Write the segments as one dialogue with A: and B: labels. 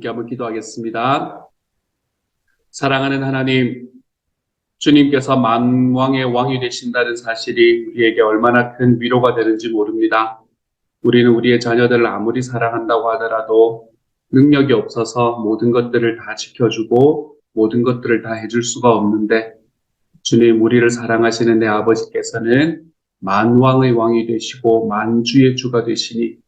A: 함께 한번 기도하겠습니다. 사랑하는 하나님, 주님께서 만왕의 왕이 되신다는 사실이 우리에게 얼마나 큰 위로가 되는지 모릅니다. 우리는 우리의 자녀들을 아무리 사랑한다고 하더라도 능력이 없어서 모든 것들을 다 지켜주고 모든 것들을 다 해줄 수가 없는데, 주님, 우리를 사랑하시는 내 아버지께서는 만왕의 왕이 되시고 만주의 주가 되시니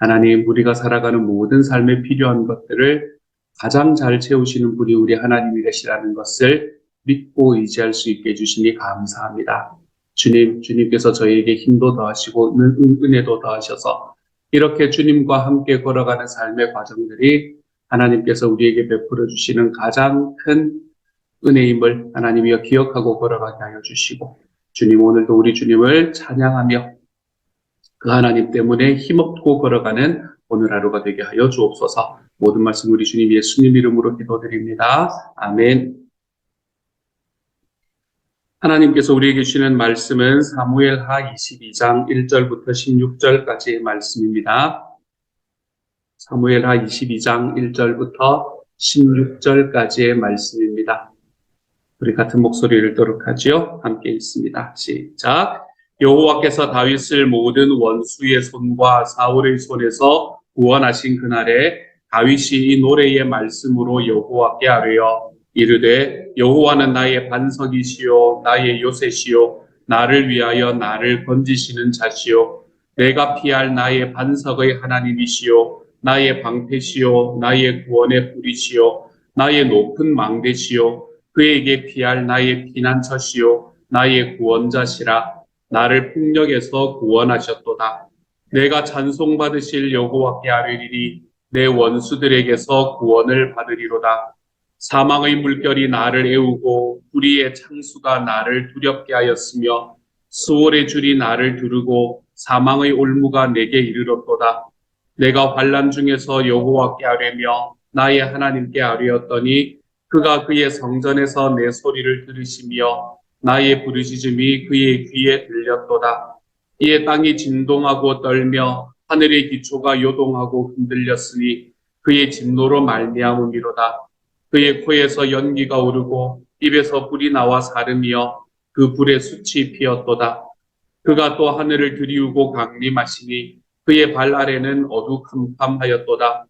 A: 하나님, 우리가 살아가는 모든 삶에 필요한 것들을 가장 잘 채우시는 분이 우리 하나님이 되시라는 것을 믿고 의지할 수 있게 해주시니 감사합니다. 주님, 주님께서 저희에게 힘도 더하시고 은혜도 더하셔서 이렇게 주님과 함께 걸어가는 삶의 과정들이 하나님께서 우리에게 베풀어 주시는 가장 큰 은혜임을 하나님이여 기억하고 걸어가게 하여 주시고, 주님, 오늘도 우리 주님을 찬양하며 그 하나님 때문에 힘없고 걸어가는 오늘 하루가 되게 하여 주옵소서. 모든 말씀 우리 주님 예수님 이름으로 기도드립니다. 아멘. 하나님께서 우리에게 주시는 말씀은 사무엘하 22장 1절부터 16절까지의 말씀입니다. 사무엘하 22장 1절부터 16절까지의 말씀입니다. 우리 같은 목소리를 읽도록 하지요. 함께 읽습니다. 시작. 여호와께서 다윗을 모든 원수의 손과 사울의 손에서 구원하신 그날에 다윗이 이 노래의 말씀으로 여호와께 아뢰어 이르되 여호와는 나의 반석이시요 나의 요새시요 나를 위하여 나를 건지시는 자시요 내가 피할 나의 반석의 하나님이시요 나의 방패시요 나의 구원의 뿌리시요 나의 높은 망대시요 그에게 피할 나의 피난처시요 나의 구원자시라. 나를 폭력에서 구원하셨도다. 내가 찬송받으실 여호와께 아뢰리니 내 원수들에게서 구원을 받으리로다. 사망의 물결이 나를 애우고 불의의 창수가 나를 두렵게 하였으며 수월의 줄이 나를 두르고 사망의 올무가 내게 이르렀도다. 내가 환난 중에서 여호와께 아뢰며 나의 하나님께 아뢰었더니 그가 그의 성전에서 내 소리를 들으시며 나의 부르짖음이 그의 귀에 들렸도다. 이에 땅이 진동하고 떨며 하늘의 기초가 요동하고 흔들렸으니 그의 진노로 말미암음이로다. 그의 코에서 연기가 오르고 입에서 불이 나와 사르며 그 불에 숯이 피었도다. 그가 또 하늘을 들이우고 강림하시니 그의 발 아래는 어두컴컴하였도다.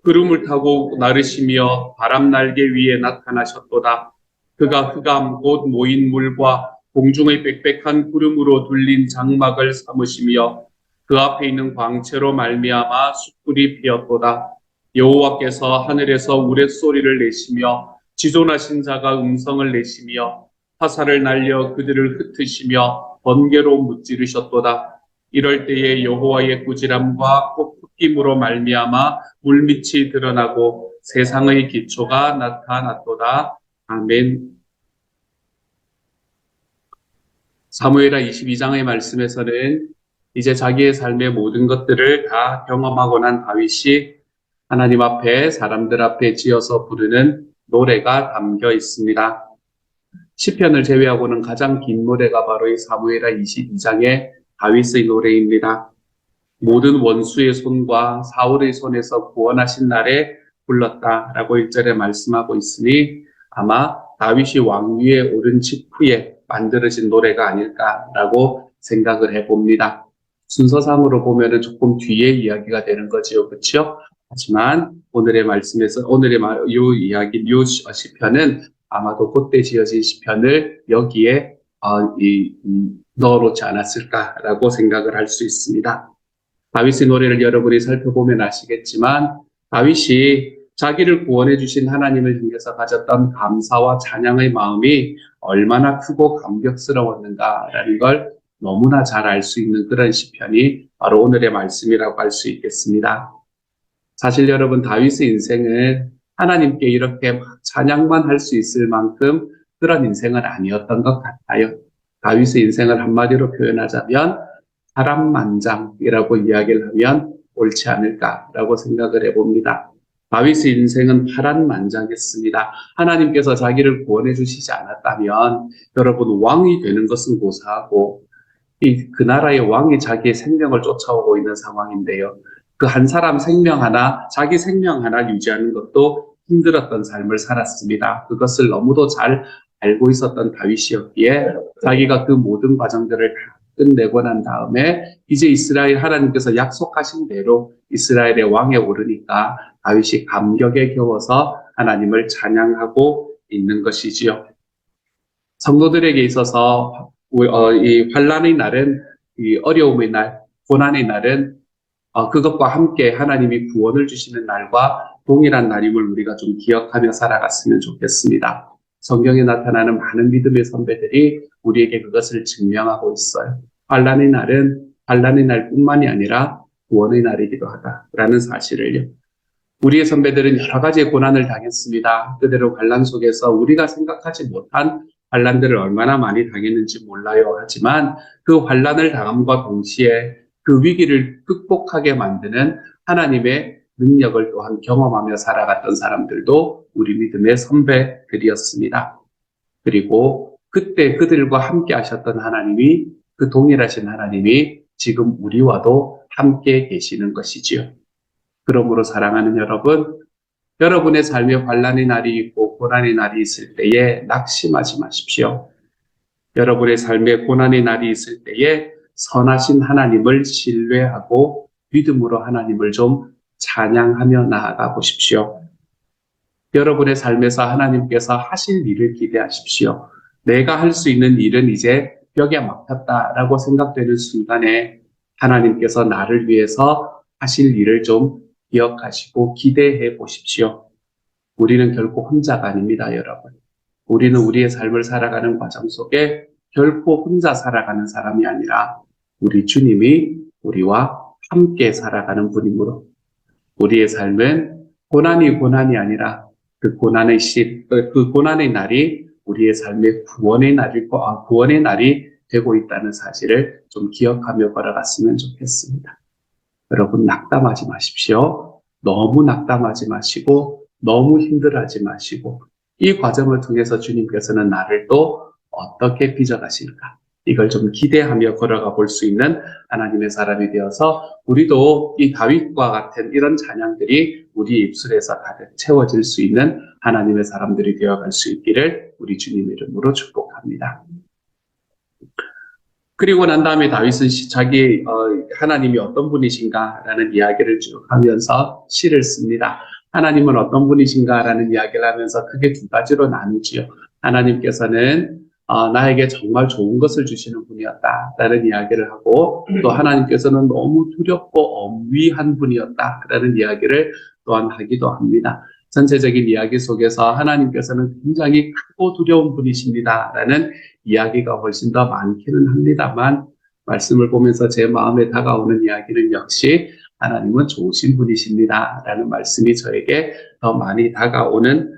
A: 구름을 타고 나르시며 바람 날개 위에 나타나셨도다. 그가 흑암 곧 모인 물과 공중의 빽빽한 구름으로 둘린 장막을 삼으시며 그 앞에 있는 광채로 말미암아 숯불이 피었도다. 여호와께서 하늘에서 우레소리를 내시며 지존하신 자가 음성을 내시며 화살을 날려 그들을 흩으시며 번개로 무찌르셨도다. 이럴 때에 여호와의 꾸지람과 헛김으로 말미암아 물밑이 드러나고 세상의 기초가 나타났도다. 아멘. 사무엘하 22장의 말씀에서는 이제 자기의 삶의 모든 것들을 다 경험하고 난 다윗이 하나님 앞에 사람들 앞에 지어서 부르는 노래가 담겨 있습니다. 시편을 제외하고는 가장 긴 노래가 바로 이 사무엘하 22장의 다윗의 노래입니다. 모든 원수의 손과 사울의 손에서 구원하신 날에 불렀다라고 1절에 말씀하고 있으니 아마 다윗이 왕위에 오른 직후에 만들어진 노래가 아닐까라고 생각을 해봅니다. 순서상으로 보면은 조금 뒤에 이야기가 되는 거지요, 그렇죠? 하지만 오늘의 말씀에서 요 이야기, 요 시편은 아마도 그때 지어진 시편을 여기에 넣어놓지 않았을까라고 생각을 할 수 있습니다. 다윗의 노래를 여러분이 살펴보면 아시겠지만 다윗이 자기를 구원해 주신 하나님을 향해서 가졌던 감사와 찬양의 마음이 얼마나 크고 감격스러웠는가라는 걸 너무나 잘 알 수 있는 그런 시편이 바로 오늘의 말씀이라고 할 수 있겠습니다. 사실 여러분, 다윗의 인생은 하나님께 이렇게 찬양만 할 수 있을 만큼 그런 인생은 아니었던 것 같아요. 다윗의 인생을 한마디로 표현하자면 파란만장이라고 이야기를 하면 옳지 않을까라고 생각을 해봅니다. 다윗의 인생은 파란만장했습니다. 하나님께서 자기를 구원해 주시지 않았다면 여러분, 왕이 되는 것은 고사하고 그 나라의 왕이 자기의 생명을 쫓아오고 있는 상황인데요. 그 한 사람 생명 하나, 자기 생명 하나 유지하는 것도 힘들었던 삶을 살았습니다. 그것을 너무도 잘 알고 있었던 다윗이었기에 자기가 그 모든 과정들을 다 끝내고 난 다음에 이제 이스라엘 하나님께서 약속하신 대로 이스라엘의 왕에 오르니까 다윗이 감격에 겨워서 하나님을 찬양하고 있는 것이지요. 성도들에게 있어서 이 환란의 날은, 이 어려움의 날, 고난의 날은 그것과 함께 하나님이 구원을 주시는 날과 동일한 날임을 우리가 좀 기억하며 살아갔으면 좋겠습니다. 성경에 나타나는 많은 믿음의 선배들이 우리에게 그것을 증명하고 있어요. 환란의 날은 환란의 날뿐만이 아니라 구원의 날이기도 하다라는 사실을요. 우리의 선배들은 여러 가지의 고난을 당했습니다. 그대로 환란 속에서 우리가 생각하지 못한 환란들을 얼마나 많이 당했는지 몰라요. 하지만 그 환란을 당함과 동시에 그 위기를 극복하게 만드는 하나님의 능력을 또한 경험하며 살아갔던 사람들도 우리 믿음의 선배들이었습니다. 그리고 그때 그들과 함께 하셨던 하나님이, 그 동일하신 하나님이 지금 우리와도 함께 계시는 것이지요. 그러므로 사랑하는 여러분, 여러분의 삶에 환란의 날이 있고 고난의 날이 있을 때에 낙심하지 마십시오. 여러분의 삶에 고난의 날이 있을 때에 선하신 하나님을 신뢰하고 믿음으로 하나님을 좀 찬양하며 나아가 보십시오. 여러분의 삶에서 하나님께서 하실 일을 기대하십시오. 내가 할 수 있는 일은 이제 벽에 막혔다라고 생각되는 순간에 하나님께서 나를 위해서 하실 일을 좀 기억하시고 기대해 보십시오. 우리는 결코 혼자가 아닙니다, 여러분. 우리는 우리의 삶을 살아가는 과정 속에 결코 혼자 살아가는 사람이 아니라 우리 주님이 우리와 함께 살아가는 분이므로 우리의 삶은 고난이 아니라 그 고난의 날이 우리의 삶의 구원의 날이 되고 있다는 사실을 좀 기억하며 걸어갔으면 좋겠습니다. 여러분, 낙담하지 마십시오. 너무 낙담하지 마시고 너무 힘들어하지 마시고 이 과정을 통해서 주님께서는 나를 또 어떻게 빚어가실까? 이걸 좀 기대하며 걸어가 볼 수 있는 하나님의 사람이 되어서 우리도 이 다윗과 같은 이런 찬양들이 우리 입술에서 가득 채워질 수 있는 하나님의 사람들이 되어갈 수 있기를 우리 주님 이름으로 축복합니다. 그리고 난 다음에 다윗은 자기 하나님이 어떤 분이신가라는 이야기를 쭉 하면서 시를 씁니다. 하나님은 어떤 분이신가라는 이야기를 하면서 크게 두 가지로 나누지요. 하나님께서는 나에게 정말 좋은 것을 주시는 분이었다라는 이야기를 하고 또 하나님께서는 너무 두렵고 엄위한 분이었다라는 이야기를 또한 하기도 합니다. 전체적인 이야기 속에서 하나님께서는 굉장히 크고 두려운 분이십니다라는 이야기가 훨씬 더 많기는 합니다만 말씀을 보면서 제 마음에 다가오는 이야기는 역시 하나님은 좋으신 분이십니다라는 말씀이 저에게 더 많이 다가오는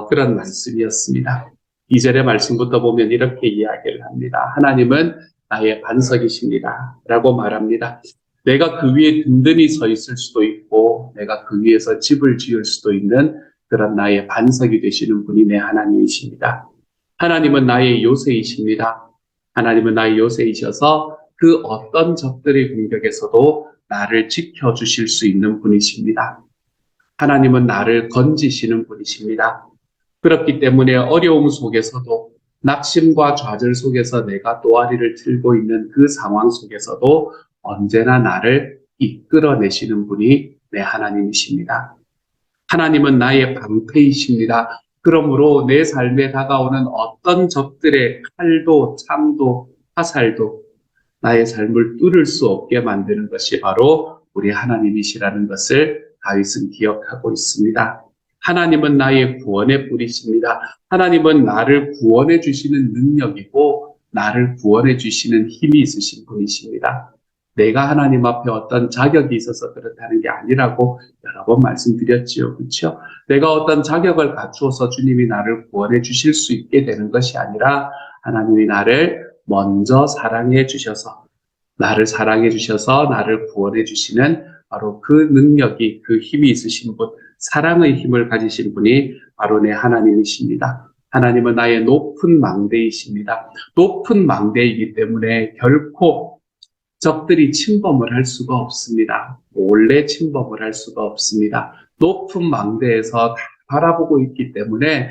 A: 그런 말씀이었습니다. 2절의 말씀부터 보면 이렇게 이야기를 합니다. 하나님은 나의 반석이십니다 라고 말합니다. 내가 그 위에 든든히 서 있을 수도 있고 내가 그 위에서 집을 지을 수도 있는 그런 나의 반석이 되시는 분이 내 하나님이십니다. 하나님은 나의 요새이십니다. 하나님은 나의 요새이셔서 그 어떤 적들의 공격에서도 나를 지켜주실 수 있는 분이십니다. 하나님은 나를 건지시는 분이십니다. 그렇기 때문에 어려움 속에서도 낙심과 좌절 속에서 내가 또아리를 틀고 있는 그 상황 속에서도 언제나 나를 이끌어내시는 분이 내 하나님이십니다. 하나님은 나의 방패이십니다. 그러므로 내 삶에 다가오는 어떤 적들의 칼도 창도 화살도 나의 삶을 뚫을 수 없게 만드는 것이 바로 우리 하나님이시라는 것을 다윗은 기억하고 있습니다. 하나님은 나의 구원의 뿌리십니다. 하나님은 나를 구원해 주시는 능력이고 나를 구원해 주시는 힘이 있으신 분이십니다. 내가 하나님 앞에 어떤 자격이 있어서 그렇다는 게 아니라고 여러 번 말씀드렸지요. 그렇죠? 내가 어떤 자격을 갖추어서 주님이 나를 구원해 주실 수 있게 되는 것이 아니라 하나님이 나를 먼저 사랑해 주셔서 나를 구원해 주시는 바로 그 능력이, 그 힘이 있으신 분, 사랑의 힘을 가지신 분이 바로 내 하나님이십니다. 하나님은 나의 높은 망대이십니다. 높은 망대이기 때문에 결코 적들이 침범을 할 수가 없습니다. 몰래 침범을 할 수가 없습니다. 높은 망대에서 다 바라보고 있기 때문에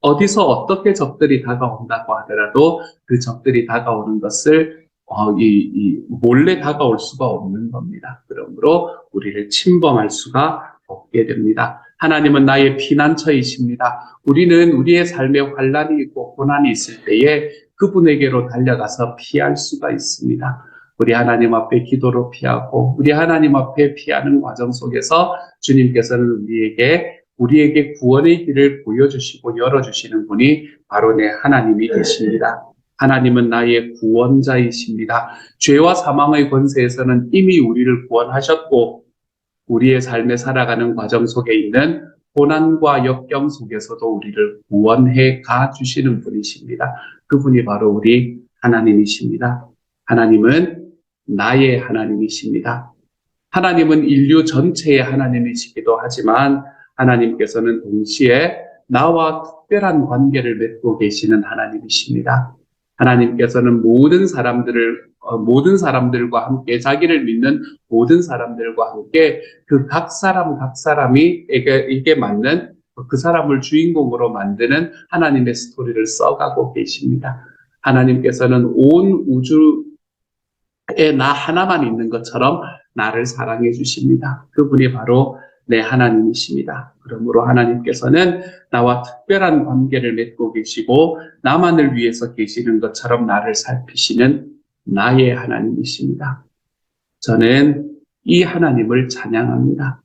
A: 어디서 어떻게 적들이 다가온다고 하더라도 그 적들이 다가오는 것을 몰래 다가올 수가 없는 겁니다. 그러므로 우리를 침범할 수가 없게 됩니다. 하나님은 나의 피난처이십니다. 우리는 우리의 삶에 환난이 있고 고난이 있을 때에 그분에게로 달려가서 피할 수가 있습니다. 우리 하나님 앞에 기도로 피하고 우리 하나님 앞에 피하는 과정 속에서 주님께서는 우리에게 구원의 길을 보여주시고 열어주시는 분이 바로 내 하나님이 되십니다. 하나님은 나의 구원자이십니다. 죄와 사망의 권세에서는 이미 우리를 구원하셨고 우리의 삶에 살아가는 과정 속에 있는 고난과 역경 속에서도 우리를 구원해 가주시는 분이십니다. 그분이 바로 우리 하나님이십니다. 하나님은 나의 하나님이십니다. 하나님은 인류 전체의 하나님이시기도 하지만 하나님께서는 동시에 나와 특별한 관계를 맺고 계시는 하나님이십니다. 하나님께서는 모든 사람들과 함께 자기를 믿는 모든 사람들과 함께 그 각 사람이 이게 맞는 그 사람을 주인공으로 만드는 하나님의 스토리를 써가고 계십니다. 하나님께서는 온 우주에 나 하나만 있는 것처럼 나를 사랑해 주십니다. 그분이 바로 내 하나님이십니다. 그러므로 하나님께서는 나와 특별한 관계를 맺고 계시고 나만을 위해서 계시는 것처럼 나를 살피시는 나의 하나님이십니다. 저는 이 하나님을 찬양합니다.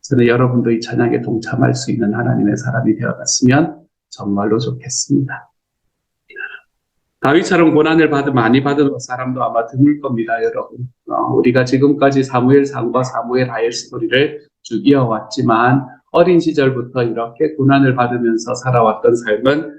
A: 저는 여러분도 이 찬양에 동참할 수 있는 하나님의 사람이 되어갔으면 정말로 좋겠습니다. 다윗처럼 고난을 많이 받은 사람도 아마 드물 겁니다, 여러분. 우리가 지금까지 사무엘상과 사무엘하의 스토리를 쭉 이어왔지만 어린 시절부터 이렇게 고난을 받으면서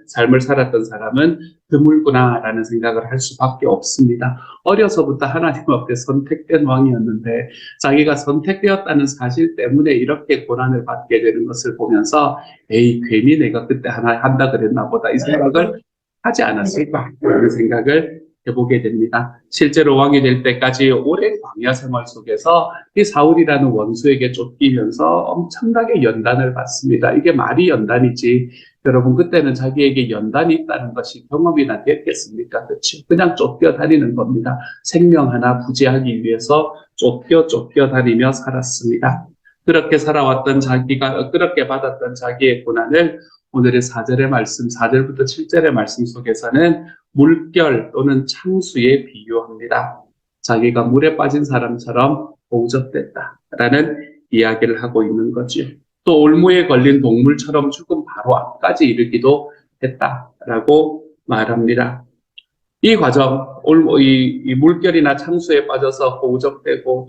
A: 삶을 살았던 사람은 드물구나라는 생각을 할 수밖에 없습니다. 어려서부터 하나님 앞에 선택된 왕이었는데 자기가 선택되었다는 사실 때문에 이렇게 고난을 받게 되는 것을 보면서 괜히 내가 그때 하나 한다 그랬나 보다 이 생각을 하지 않았을까 라는 생각을 해보게 됩니다. 실제로 왕이 될 때까지 오랜 광야 생활 속에서 이 사울이라는 원수에게 쫓기면서 엄청나게 연단을 받습니다. 이게 말이 연단이지 여러분 그때는 자기에게 연단이 있다는 것이 경험이나 됐겠습니까? 그렇죠? 그냥 쫓겨다니는 겁니다. 생명 하나 부지하기 위해서 쫓겨다니며 살았습니다. 그렇게 그렇게 받았던 자기의 고난을 오늘의 4절부터 7절의 말씀 속에서는 물결 또는 창수에 비유합니다. 자기가 물에 빠진 사람처럼 봉접됐다라는 이야기를 하고 있는 거죠. 또 올무에 걸린 동물처럼 죽음 바로 앞까지 이르기도 했다라고 말합니다. 이 과정, 이 물결이나 창수에 빠져서 봉접되고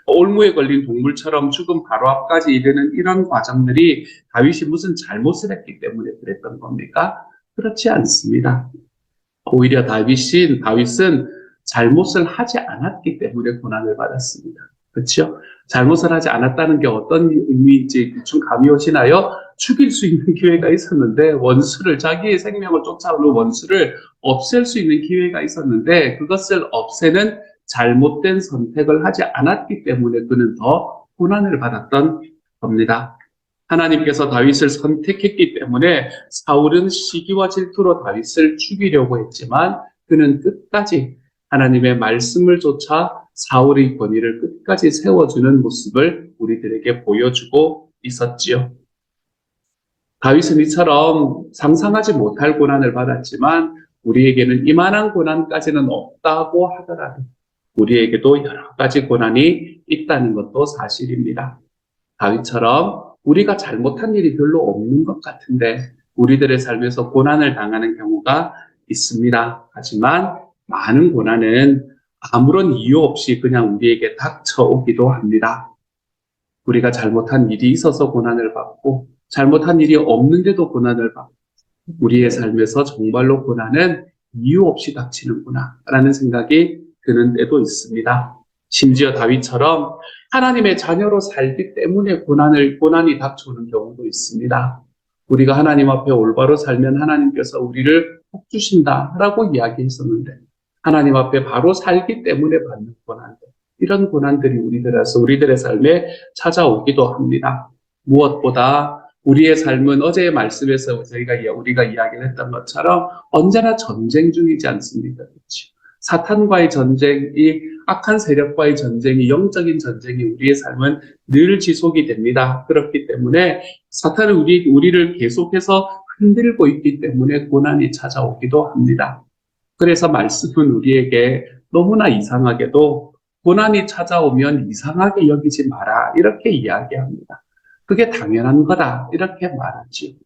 A: 올무에 걸린 동물처럼 죽음 바로 앞까지 이르는 이런 과정들이 다윗이 무슨 잘못을 했기 때문에 그랬던 겁니까? 그렇지 않습니다. 오히려 다윗은 잘못을 하지 않았기 때문에 고난을 받았습니다. 그렇죠? 잘못을 하지 않았다는 게 어떤 의미인지 대충 감이 오시나요? 죽일 수 있는 기회가 있었는데 자기의 생명을 쫓아오는 원수를 없앨 수 있는 기회가 있었는데 그것을 없애는 잘못된 선택을 하지 않았기 때문에 그는 더 고난을 받았던 겁니다. 하나님께서 다윗을 선택했기 때문에 사울은 시기와 질투로 다윗을 죽이려고 했지만 그는 끝까지 하나님의 말씀을 쫓아 사울의 권위를 끝까지 세워주는 모습을 우리들에게 보여주고 있었지요. 다윗은 이처럼 상상하지 못할 고난을 받았지만 우리에게는 이만한 고난까지는 없다고 하더라도 우리에게도 여러 가지 고난이 있다는 것도 사실입니다. 다윗처럼 우리가 잘못한 일이 별로 없는 것 같은데 우리들의 삶에서 고난을 당하는 경우가 있습니다. 하지만 많은 고난은 아무런 이유 없이 그냥 우리에게 닥쳐오기도 합니다. 우리가 잘못한 일이 있어서 고난을 받고 잘못한 일이 없는데도 고난을 받고 우리의 삶에서 정말로 고난은 이유 없이 닥치는구나 라는 생각이 드는 때도 있습니다. 심지어 다윗처럼 하나님의 자녀로 살기 때문에 고난이 닥쳐오는 경우도 있습니다. 우리가 하나님 앞에 올바로 살면 하나님께서 우리를 복 주신다라고 이야기했었는데 하나님 앞에 바로 살기 때문에 받는 고난들, 이런 고난들이 우리들의 삶에 찾아오기도 합니다. 무엇보다 우리의 삶은 어제의 말씀에서 우리가 이야기를 했던 것처럼 언제나 전쟁 중이지 않습니까? 그렇죠? 사탄과의 전쟁이, 악한 세력과의 전쟁이, 영적인 전쟁이 우리의 삶은 늘 지속이 됩니다. 그렇기 때문에 사탄은 우리를 계속해서 흔들고 있기 때문에 고난이 찾아오기도 합니다. 그래서 말씀은 우리에게 너무나 이상하게도 고난이 찾아오면 이상하게 여기지 마라, 이렇게 이야기합니다. 그게 당연한 거다, 이렇게 말하지.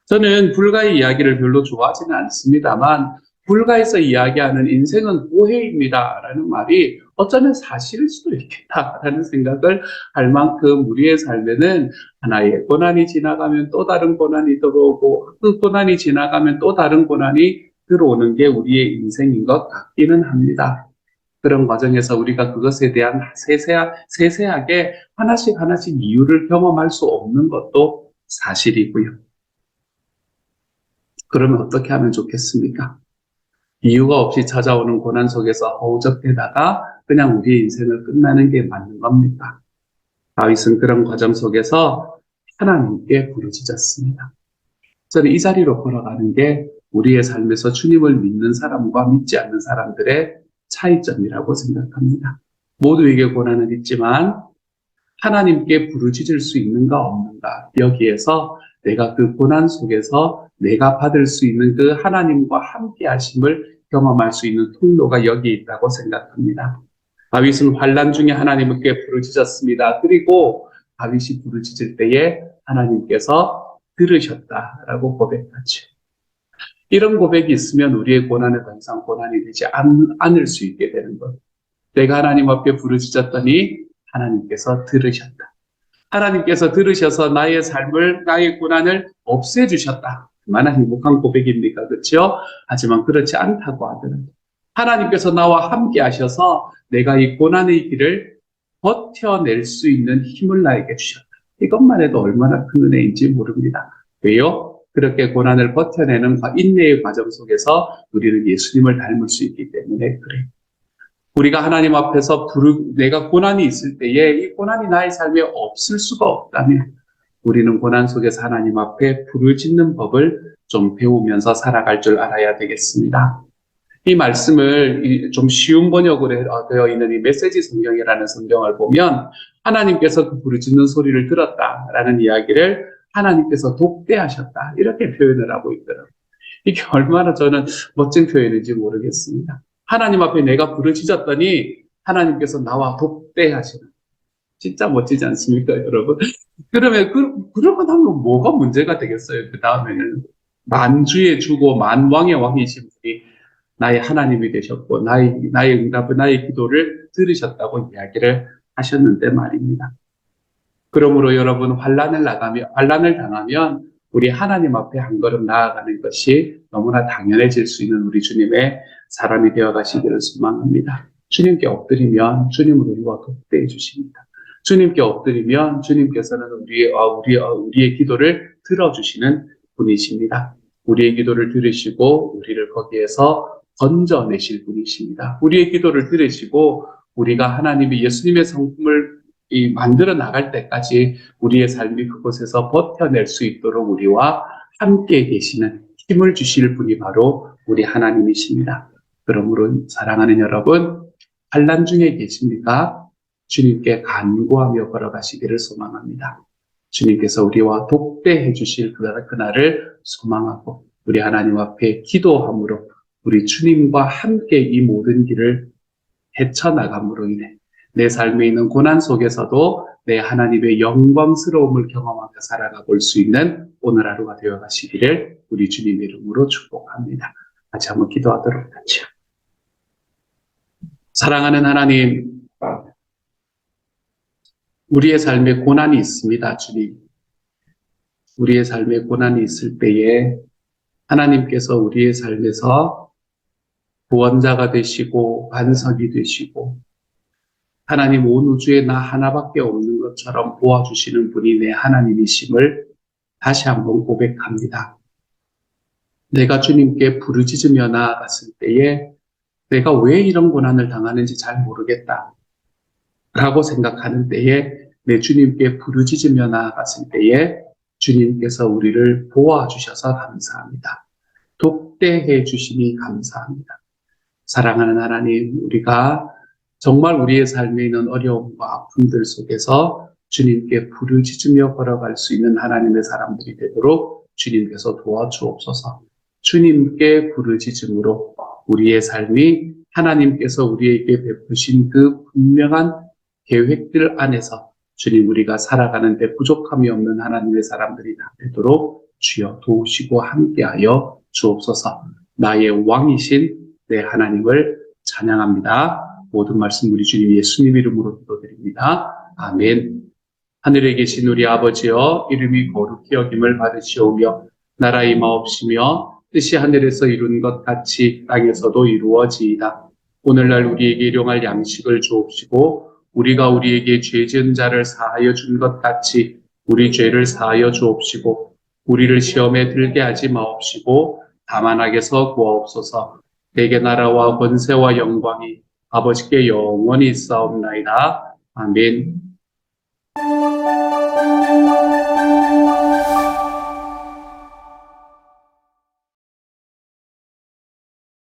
A: 저는 불가의 이야기를 별로 좋아하지는 않습니다만, 불가에서 이야기하는 인생은 보혜입니다 라는 말이 어쩌면 사실일 수도 있겠다라는 생각을 할 만큼 우리의 삶에는 하나의 고난이 지나가면 또 다른 고난이 들어오고, 그 고난이 지나가면 또 다른 고난이 들어오는 게 우리의 인생인 것 같기는 합니다. 그런 과정에서 우리가 그것에 대한 세세하게 하나씩 이유를 경험할 수 없는 것도 사실이고요. 그러면 어떻게 하면 좋겠습니까? 이유가 없이 찾아오는 고난 속에서 허우적대다가 그냥 우리의 인생을 끝나는 게 맞는 겁니까? 다윗은 그런 과정 속에서 하나님께 부르짖었습니다. 저는 이 자리로 걸어가는 게 우리의 삶에서 주님을 믿는 사람과 믿지 않는 사람들의 차이점이라고 생각합니다. 모두에게 고난은 있지만 하나님께 부르짖을 수 있는가 없는가, 여기에서 내가 그 고난 속에서 내가 받을 수 있는 그 하나님과 함께 하심을 경험할 수 있는 통로가 여기 있다고 생각합니다. 다윗은 환난 중에 하나님께 부르짖었습니다. 그리고 다윗이 부르짖을 때에 하나님께서 들으셨다라고 고백하죠. 이런 고백이 있으면 우리의 고난은 더 이상 고난이 되지 않을 수 있게 되는 것. 내가 하나님 앞에 부르짖었더니 하나님께서 들으셨다. 하나님께서 들으셔서 나의 삶을, 나의 고난을 없애주셨다. 얼마나 행복한 고백입니까? 그렇죠? 하지만 그렇지 않다고 하더라도 하나님께서 나와 함께 하셔서 내가 이 고난의 길을 버텨낼 수 있는 힘을 나에게 주셨다. 이것만 해도 얼마나 큰 은혜인지 모릅니다. 왜요? 그렇게 고난을 버텨내는 인내의 과정 속에서 우리는 예수님을 닮을 수 있기 때문에 그래요. 우리가 하나님 앞에서 내가 고난이 있을 때에 이 고난이 나의 삶에 없을 수가 없다면 우리는 고난 속에서 하나님 앞에 부르짖는 법을 좀 배우면서 살아갈 줄 알아야 되겠습니다. 이 말씀을 좀 쉬운 번역으로 되어 있는 이 메시지 성경이라는 성경을 보면 하나님께서 그 부르짖는 소리를 들었다라는 이야기를 하나님께서 독대하셨다, 이렇게 표현을 하고 있더라고요. 이게 얼마나 저는 멋진 표현인지 모르겠습니다. 하나님 앞에 내가 부르짖었더니 하나님께서 나와 독대하시는, 진짜 멋지지 않습니까, 여러분? 그러면 그러고 나면 뭐가 문제가 되겠어요? 그 다음에는 만주의 주고 만왕의 왕이신 분이 나의 하나님이 되셨고 나의 응답을, 나의 기도를 들으셨다고 이야기를 하셨는데 말입니다. 그러므로 여러분, 환난을 당하면 우리 하나님 앞에 한 걸음 나아가는 것이 너무나 당연해질 수 있는 우리 주님의 사람이 되어 가시기를 소망합니다. 주님께 엎드리면 주님은 우리와 독대해 주십니다. 주님께 엎드리면 주님께서는 우리의 기도를 들어주시는 분이십니다. 우리의 기도를 들으시고 우리를 거기에서 건져내실 분이십니다. 우리의 기도를 들으시고 우리가 하나님이 예수님의 성품을 만들어 나갈 때까지 우리의 삶이 그곳에서 버텨낼 수 있도록 우리와 함께 계시는 힘을 주실 분이 바로 우리 하나님이십니다. 그러므로 사랑하는 여러분, 환난 중에 계십니까? 주님께 간구하며 걸어가시기를 소망합니다. 주님께서 우리와 독대해 주실 그날을 소망하고 우리 하나님 앞에 기도함으로 우리 주님과 함께 이 모든 길을 헤쳐나감으로 인해 내 삶에 있는 고난 속에서도 내 하나님의 영광스러움을 경험하며 살아가 볼 수 있는 오늘 하루가 되어 가시기를 우리 주님의 이름으로 축복합니다. 같이 한번 기도하도록 하죠. 사랑하는 하나님, 우리의 삶에 고난이 있습니다, 주님. 우리의 삶에 고난이 있을 때에 하나님께서 우리의 삶에서 구원자가 되시고 반석이 되시고 하나님 온 우주에 나 하나밖에 없는 것처럼 도와주시는 분이 내 하나님이심을 다시 한번 고백합니다. 내가 주님께 부르짖으며 나아갔을 때에 내가 왜 이런 고난을 당하는지 잘 모르겠다. 라고 생각하는 때에 내 주님께 부르짖으며 나아갔을 때에 주님께서 우리를 보아주셔서 감사합니다. 독대해 주시니 감사합니다. 사랑하는 하나님, 우리가 정말 우리의 삶에 있는 어려움과 아픔들 속에서 주님께 부르짖으며 걸어갈 수 있는 하나님의 사람들이 되도록 주님께서 도와주옵소서. 주님께 부르짖음으로 우리의 삶이 하나님께서 우리에게 베푸신 그 분명한 계획들 안에서 주님 우리가 살아가는데 부족함이 없는 하나님의 사람들이 다 되도록 주여 도우시고 함께하여 주옵소서. 나의 왕이신 내 하나님을 찬양합니다. 모든 말씀 우리 주님 예수님 이름으로 기도드립니다. 아멘. 하늘에 계신 우리 아버지여, 이름이 거룩히 여김을 받으시오며 나라 임하옵시며 뜻이 하늘에서 이룬 것 같이 땅에서도 이루어지이다. 오늘날 우리에게 일용할 양식을 주옵시고 우리가 우리에게 죄 지은 자를 사하여 준 것 같이 우리 죄를 사하여 주옵시고 우리를 시험에 들게 하지 마옵시고 다만 악에서 구하옵소서. 대개 나라와 권세와 영광이 아버지께 영원히 있사옵나이다. 아멘.